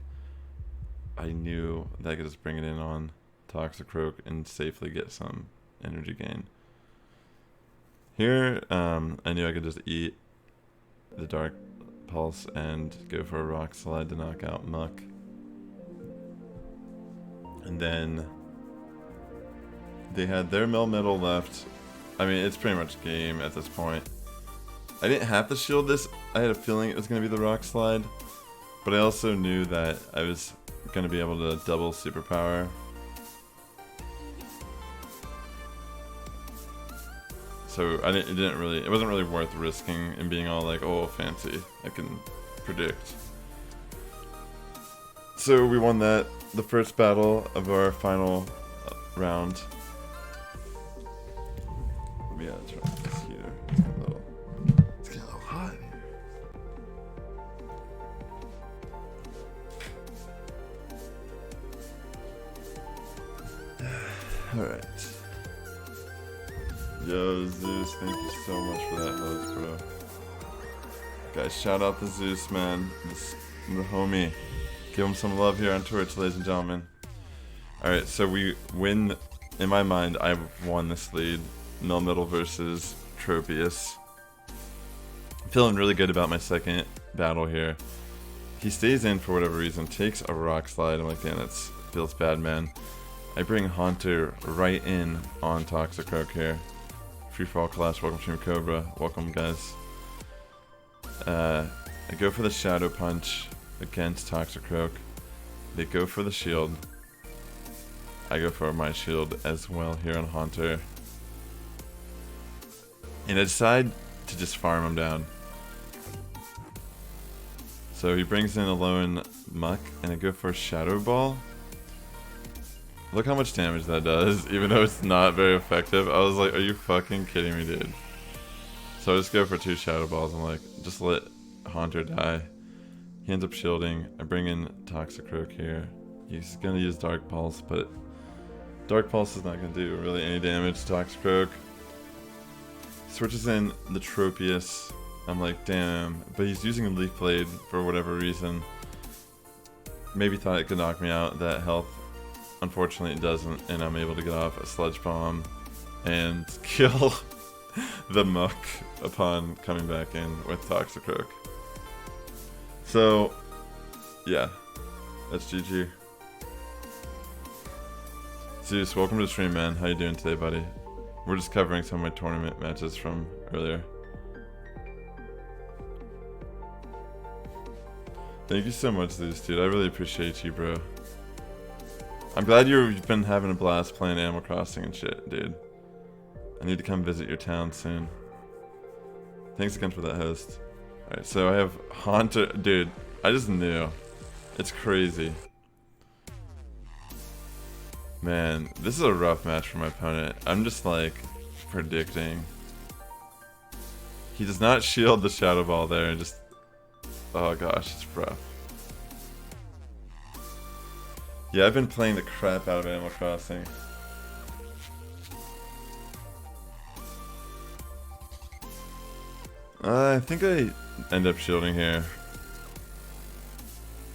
I knew that I could just bring it in on Toxicroak and safely get some energy gain. Here, I knew I could just eat the Dark Pulse and go for a Rock Slide to knock out Muck. And then they had their Melmetal left. I mean, it's pretty much game at this point. I didn't have to shield this. I had a feeling it was going to be the Rock Slide. But I also knew that I was going to be able to double Superpower. So it wasn't really worth risking and being all like, oh, fancy, I can predict. So we won that, the first battle of our final round. Yeah, try this heater. It's getting a little hot in here. Alright. Yo, Zeus, thank you so much for that host, bro. Guys, shout out to Zeus, man. The homie. Give him some love here on Twitch, ladies and gentlemen. Alright, so we win. In my mind, I won this lead. Melmetal versus Tropius. I'm feeling really good about my second battle here. He stays in for whatever reason, takes a Rock Slide. I'm like, damn, that feels bad, man. I bring Haunter right in on Toxicroak here. Free for all class, welcome Stream Cobra, welcome guys. I go for the Shadow Punch against Toxicroak. They go for the shield. I go for my shield as well here on Haunter. And I decide to just farm him down. So he brings in a lone Muck, and I go for a Shadow Ball. Look how much damage that does, even though it's not very effective. I was like, are you fucking kidding me, dude? So I just go for 2 Shadow Balls. I'm like, just let Haunter die. He ends up shielding. I bring in Toxicroak here. He's gonna use Dark Pulse, but Dark Pulse is not gonna do really any damage to Toxicroak. Switches in the Tropius. I'm like, damn. But he's using a Leaf Blade for whatever reason. Maybe thought it could knock me out, that health. Unfortunately it doesn't, and I'm able to get off a Sludge Bomb and kill the Muck upon coming back in with Toxicroak. So, yeah. That's GG. Zeus, welcome to the stream, man. How you doing today, buddy? We're just covering some of my tournament matches from earlier. Thank you so much, Zeus, dude. I really appreciate you, bro. I'm glad you've been having a blast playing Animal Crossing and shit, dude. I need to come visit your town soon. Thanks again for that host. Alright, so I have Haunter. Dude, I just knew. It's crazy. Man, this is a rough match for my opponent. I'm just like predicting. He does not shield the Shadow Ball there. Just, oh gosh, it's rough. Yeah, I've been playing the crap out of Animal Crossing. I think I end up shielding here.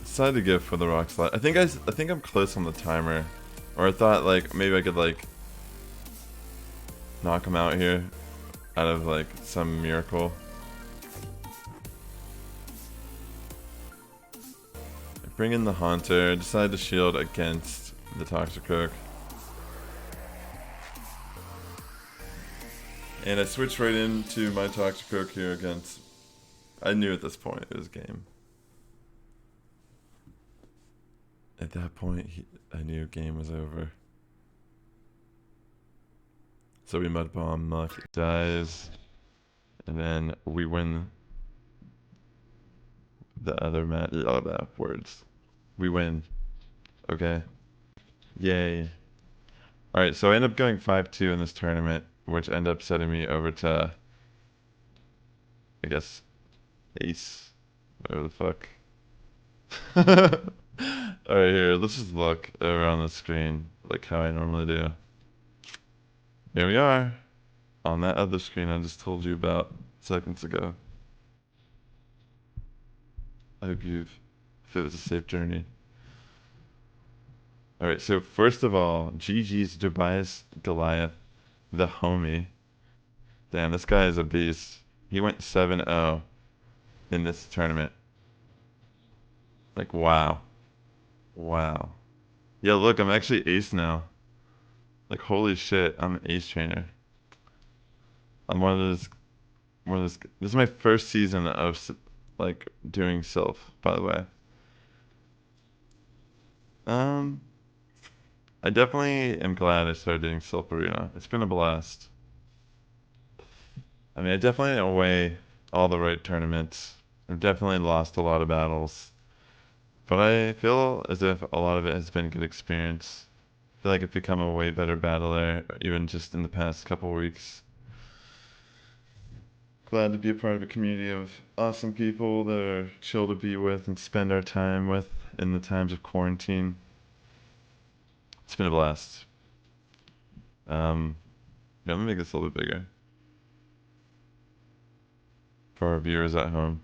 Decided to go for the rock slide. I think I'm close on the timer, or I thought like maybe I could like knock him out here out of like some miracle. I bring in the Haunter. I decided to shield against the Toxicroak. And I switched right into my Toxicroak here against... I knew at this point it was game. At that point, I knew game was over. So we Mud Bomb, Muck dies, and then we win the other match. Oh, no, words. We win. Okay. Yay. Alright, so I end up going 5-2 in this tournament, which ended up setting me over to, I guess, Ace. Whatever the fuck. Alright, here, let's just look around the screen, like how I normally do. Here we are, on that other screen I just told you about seconds ago. I hope if it was a safe journey. Alright, so first of all, GG's Tobias Goliath, the homie. Damn, this guy is a beast. He went 7-0 in this tournament. Like, wow. Wow. Yeah, look, I'm actually ace now. Like, holy shit, I'm an ace trainer. I'm one of those, this is my first season of, like, doing Sylph, by the way. I definitely am glad I started doing Sylph Arena. It's been a blast. I mean, I definitely didn't away all the right tournaments. I've definitely lost a lot of battles. But I feel as if a lot of it has been good experience. I feel like I've become a way better battler, even just in the past couple weeks. Glad to be a part of a community of awesome people that are chill to be with and spend our time with in the times of quarantine. It's been a blast. Yeah, let me make this a little bit bigger for our viewers at home.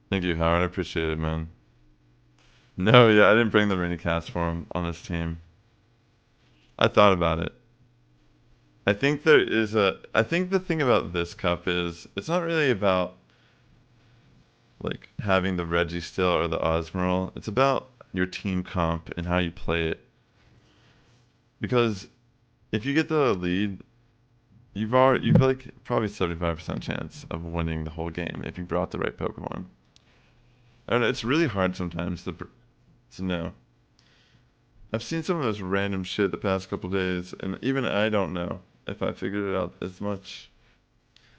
Thank you, Howard. I appreciate it, man. No, yeah, I didn't bring the rainy cast for him on this team. I thought about it. I think I think the thing about this cup is it's not really about like having the Registeel or the Osmeril. It's about your team comp and how you play it. Because if you get the lead, you've like probably 75% chance of winning the whole game if you brought the right Pokemon. I don't know, it's really hard sometimes to know. I've seen some of this random shit the past couple days, and even I don't know if I figured it out as much.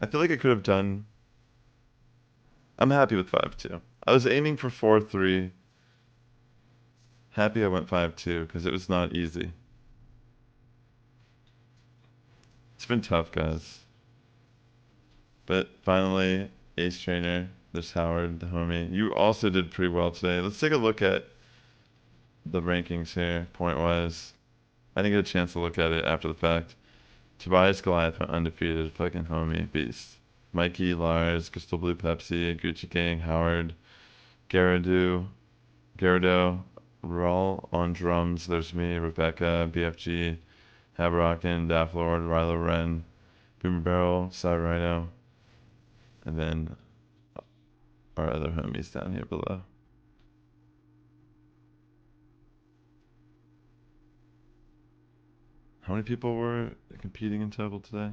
I feel like I could have done... I'm happy with 5-2. I was aiming for 4-3. Happy I went 5-2, because it was not easy. It's been tough, guys. But finally, Ace Trainer, there's Howard, the homie. You also did pretty well today. Let's take a look at the rankings here, point-wise. I didn't get a chance to look at it after the fact. Tobias Goliath went undefeated, fucking homie, beast. Mikey, Lars, Crystal Blue Pepsi, Gucci Gang, Howard, Garrido, Rawl on drums, there's me, Rebecca, BFG, Habrockin, Dafflord, Rilo Ren, Boomer Barrel, Side Rhino, and then our other homies down here below. How many people were competing in total today?